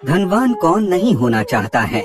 धनवान कौन नहीं होना चाहता है।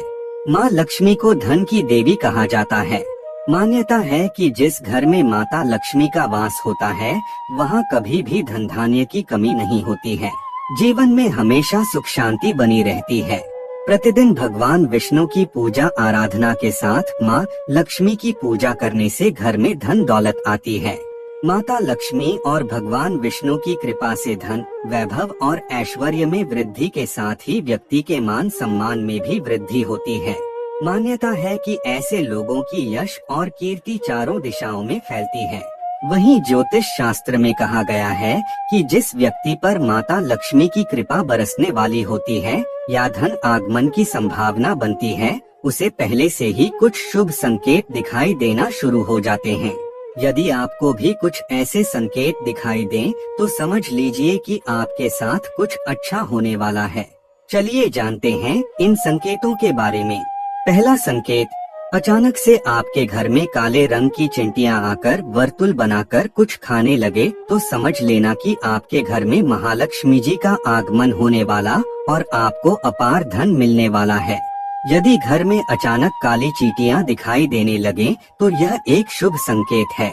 माँ लक्ष्मी को धन की देवी कहा जाता है। मान्यता है कि जिस घर में माता लक्ष्मी का वास होता है वहाँ कभी भी धन धान्य की कमी नहीं होती है। जीवन में हमेशा सुख शांति बनी रहती है। प्रतिदिन भगवान विष्णु की पूजा आराधना के साथ माँ लक्ष्मी की पूजा करने से घर में धन दौलत आती है। माता लक्ष्मी और भगवान विष्णु की कृपा से धन, वैभव और ऐश्वर्य में वृद्धि के साथ ही व्यक्ति के मान सम्मान में भी वृद्धि होती है। मान्यता है कि ऐसे लोगों की यश और कीर्ति चारों दिशाओं में फैलती है। वहीं ज्योतिष शास्त्र में कहा गया है कि जिस व्यक्ति पर माता लक्ष्मी की कृपा बरसने वाली होती है या धन आगमन की संभावना बनती है, उसे पहले से ही कुछ शुभ संकेत दिखाई देना शुरू हो जाते हैं। यदि आपको भी कुछ ऐसे संकेत दिखाई दें तो समझ लीजिए कि आपके साथ कुछ अच्छा होने वाला है। चलिए जानते हैं इन संकेतों के बारे में। पहला संकेत, अचानक से आपके घर में काले रंग की चिंटियां आकर वर्तुल बनाकर कुछ खाने लगे तो समझ लेना कि आपके घर में महालक्ष्मी जी का आगमन होने वाला और आपको अपार धन मिलने वाला है। यदि घर में अचानक काली चींटियां दिखाई देने लगे तो यह एक शुभ संकेत है।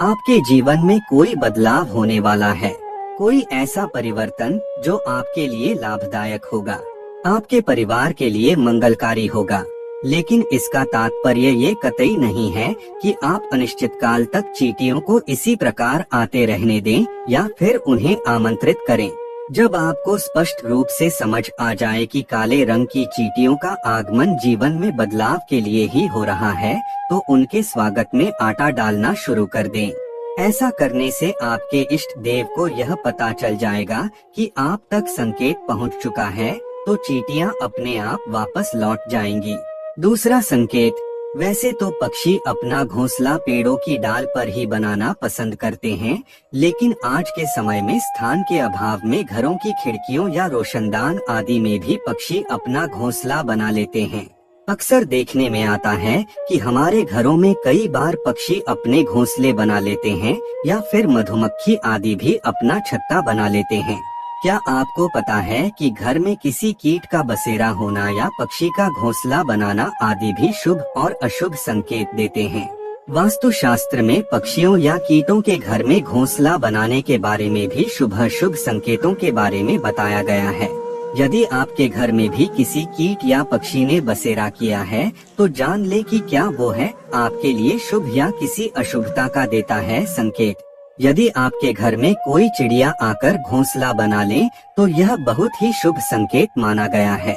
आपके जीवन में कोई बदलाव होने वाला है। कोई ऐसा परिवर्तन जो आपके लिए लाभदायक होगा, आपके परिवार के लिए मंगलकारी होगा। लेकिन इसका तात्पर्य ये कतई नहीं है कि आप अनिश्चित काल तक चींटियों को इसी प्रकार आते रहने दें या फिर उन्हें आमंत्रित करें। जब आपको स्पष्ट रूप से समझ आ जाए कि काले रंग की चींटियों का आगमन जीवन में बदलाव के लिए ही हो रहा है, तो उनके स्वागत में आटा डालना शुरू कर दें। ऐसा करने से आपके इष्ट देव को यह पता चल जाएगा कि आप तक संकेत पहुंच चुका है, तो चींटियां अपने आप वापस लौट जाएंगी। दूसरा संकेत, वैसे तो पक्षी अपना घोंसला पेड़ों की डाल पर ही बनाना पसंद करते हैं, लेकिन आज के समय में स्थान के अभाव में घरों की खिड़कियों या रोशनदान आदि में भी पक्षी अपना घोंसला बना लेते हैं। अक्सर देखने में आता है कि हमारे घरों में कई बार पक्षी अपने घोंसले बना लेते हैं या फिर मधुमक्खी आदि भी अपना छत्ता बना लेते हैं। क्या आपको पता है कि घर में किसी कीट का बसेरा होना या पक्षी का घोंसला बनाना आदि भी शुभ और अशुभ संकेत देते हैं। वास्तु शास्त्र में पक्षियों या कीटों के घर में घोंसला बनाने के बारे में भी शुभ अशुभ संकेतों के बारे में बताया गया है। यदि आपके घर में भी किसी कीट या पक्षी ने बसेरा किया है तो जान ले कि क्या वो है आपके लिए शुभ या किसी अशुभता का देता है संकेत। यदि आपके घर में कोई चिड़िया आकर घोंसला बना ले तो यह बहुत ही शुभ संकेत माना गया है।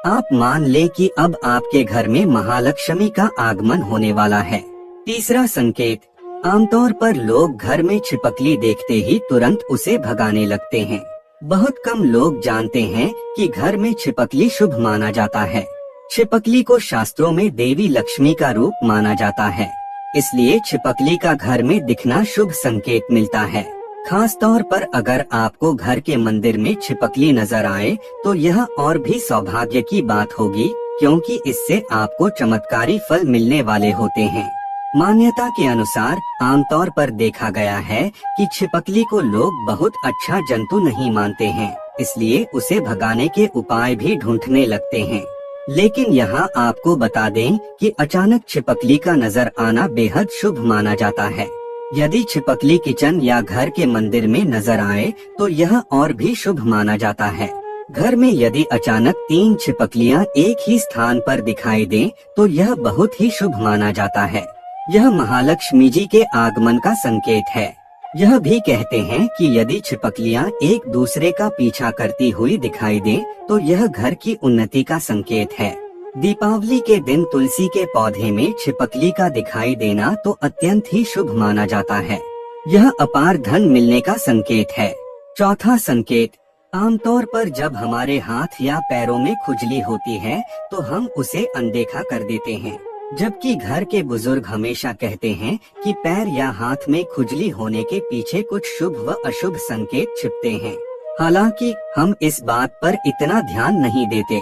आप मान लें कि अब आपके घर में महालक्ष्मी का आगमन होने वाला है। तीसरा संकेत, आमतौर पर लोग घर में छिपकली देखते ही तुरंत उसे भगाने लगते हैं। बहुत कम लोग जानते हैं कि घर में छिपकली शुभ माना जाता है। छिपकली को शास्त्रों में देवी लक्ष्मी का रूप माना जाता है, इसलिए छिपकली का घर में दिखना शुभ संकेत मिलता है। खास तौर पर अगर आपको घर के मंदिर में छिपकली नजर आए तो यह और भी सौभाग्य की बात होगी, क्योंकि इससे आपको चमत्कारी फल मिलने वाले होते हैं। मान्यता के अनुसार आमतौर पर देखा गया है कि छिपकली को लोग बहुत अच्छा जंतु नहीं मानते हैं, इसलिए उसे भगाने के उपाय भी ढूंढने लगते हैं। लेकिन यहाँ आपको बता दें कि अचानक छिपकली का नजर आना बेहद शुभ माना जाता है। यदि छिपकली किचन या घर के मंदिर में नजर आए तो यह और भी शुभ माना जाता है। घर में यदि अचानक 3 छिपकलियाँ एक ही स्थान पर दिखाई दें तो यह बहुत ही शुभ माना जाता है। यह महालक्ष्मी जी के आगमन का संकेत है। यह भी कहते हैं कि यदि छिपकलियाँ एक दूसरे का पीछा करती हुई दिखाई दें तो यह घर की उन्नति का संकेत है। दीपावली के दिन तुलसी के पौधे में छिपकली का दिखाई देना तो अत्यंत ही शुभ माना जाता है। यह अपार धन मिलने का संकेत है। चौथा संकेत, आमतौर पर जब हमारे हाथ या पैरों में खुजली होती है तो हम उसे अनदेखा कर देते हैं, जबकि घर के बुजुर्ग हमेशा कहते हैं कि पैर या हाथ में खुजली होने के पीछे कुछ शुभ व अशुभ संकेत छिपते हैं। हालांकि हम इस बात पर इतना ध्यान नहीं देते,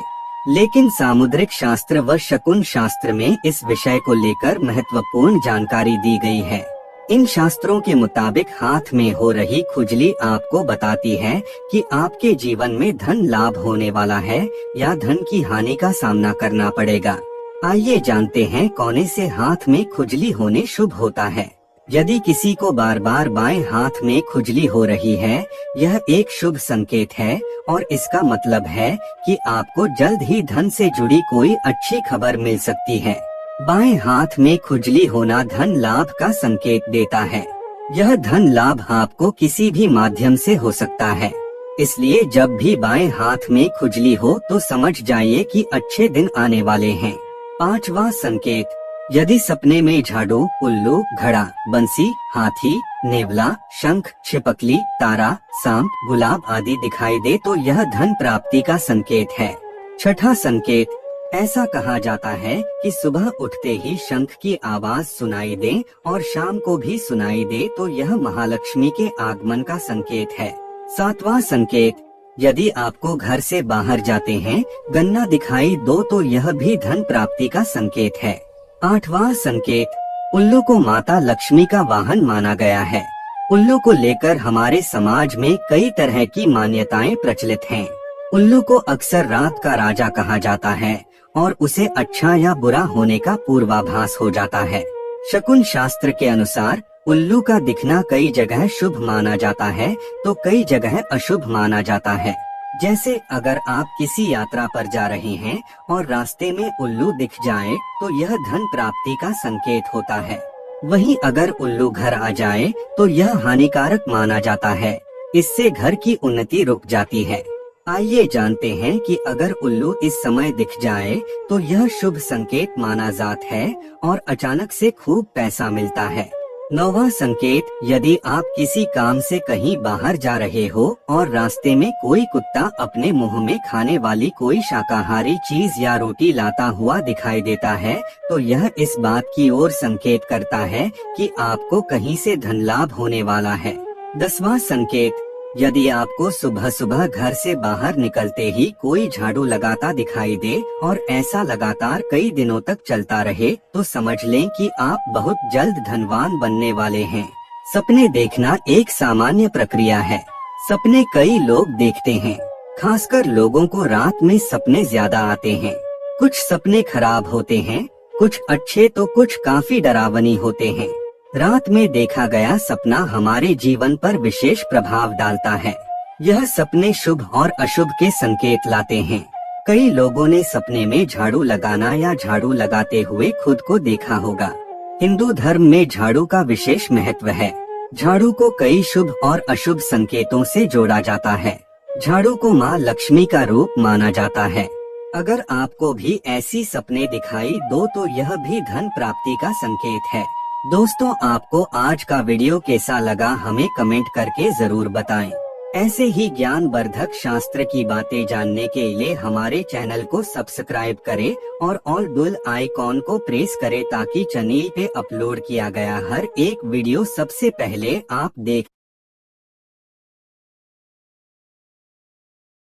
लेकिन सामुद्रिक शास्त्र व शकुन शास्त्र में इस विषय को लेकर महत्वपूर्ण जानकारी दी गई है। इन शास्त्रों के मुताबिक हाथ में हो रही खुजली आपको बताती है कि आपके जीवन में धन लाभ होने वाला है या धन की हानि का सामना करना पड़ेगा। आइए जानते हैं कोने से हाथ में खुजली होने शुभ होता है। यदि किसी को बार बार बाएं हाथ में खुजली हो रही है, यह एक शुभ संकेत है और इसका मतलब है कि आपको जल्द ही धन से जुड़ी कोई अच्छी खबर मिल सकती है। बाएं हाथ में खुजली होना धन लाभ का संकेत देता है। यह धन लाभ आपको किसी भी माध्यम से हो सकता है, इसलिए जब भी बाएं हाथ में खुजली हो तो समझ जाइए कि अच्छे दिन आने वाले हैं। पांचवा संकेत, यदि सपने में झाड़ू, उल्लू, घड़ा, बंसी, हाथी, नेवला, शंख, छिपकली, तारा, सांप, गुलाब आदि दिखाई दे तो यह धन प्राप्ति का संकेत है। छठा संकेत, ऐसा कहा जाता है कि सुबह उठते ही शंख की आवाज सुनाई दे और शाम को भी सुनाई दे तो यह महालक्ष्मी के आगमन का संकेत है। सातवां संकेत, यदि आपको घर से बाहर जाते हैं गन्ना दिखाई दो तो यह भी धन प्राप्ति का संकेत है। आठवां संकेत, उल्लू को माता लक्ष्मी का वाहन माना गया है। उल्लू को लेकर हमारे समाज में कई तरह की मान्यताएं प्रचलित हैं। उल्लू को अक्सर रात का राजा कहा जाता है और उसे अच्छा या बुरा होने का पूर्वाभास हो जाता है। शकुन शास्त्र के अनुसार उल्लू का दिखना कई जगह शुभ माना जाता है तो कई जगह अशुभ माना जाता है। जैसे अगर आप किसी यात्रा पर जा रहे हैं और रास्ते में उल्लू दिख जाए तो यह धन प्राप्ति का संकेत होता है। वहीं अगर उल्लू घर आ जाए तो यह हानिकारक माना जाता है, इससे घर की उन्नति रुक जाती है। आइए जानते हैं कि अगर उल्लू इस समय दिख जाए तो यह शुभ संकेत माना जाता है और अचानक से खूब पैसा मिलता है। नौवां संकेत, यदि आप किसी काम से कहीं बाहर जा रहे हो और रास्ते में कोई कुत्ता अपने मुंह में खाने वाली कोई शाकाहारी चीज या रोटी लाता हुआ दिखाई देता है तो यह इस बात की ओर संकेत करता है कि आपको कहीं से धन लाभ होने वाला है। 10वां संकेत, यदि आपको सुबह सुबह घर से बाहर निकलते ही कोई झाड़ू लगाता दिखाई दे और ऐसा लगातार कई दिनों तक चलता रहे तो समझ लें कि आप बहुत जल्द धनवान बनने वाले हैं। सपने देखना एक सामान्य प्रक्रिया है। सपने कई लोग देखते हैं, खासकर लोगों को रात में सपने ज्यादा आते हैं। कुछ सपने खराब होते हैं, कुछ अच्छे तो कुछ काफी डरावनी होते हैं। रात में देखा गया सपना हमारे जीवन पर विशेष प्रभाव डालता है। यह सपने शुभ और अशुभ के संकेत लाते हैं। कई लोगों ने सपने में झाड़ू लगाना या झाड़ू लगाते हुए खुद को देखा होगा। हिंदू धर्म में झाड़ू का विशेष महत्व है। झाड़ू को कई शुभ और अशुभ संकेतों से जोड़ा जाता है। झाड़ू को माँ लक्ष्मी का रूप माना जाता है। अगर आपको भी ऐसी सपने दिखाई दो तो यह भी धन प्राप्ति का संकेत है। दोस्तों, आपको आज का वीडियो कैसा लगा हमें कमेंट करके जरूर बताएं। ऐसे ही ज्ञानवर्धक शास्त्र की बातें जानने के लिए हमारे चैनल को सब्सक्राइब करें और ऑल बेल आइकॉन को प्रेस करें ताकि चैनल पे अपलोड किया गया हर एक वीडियो सबसे पहले आप देख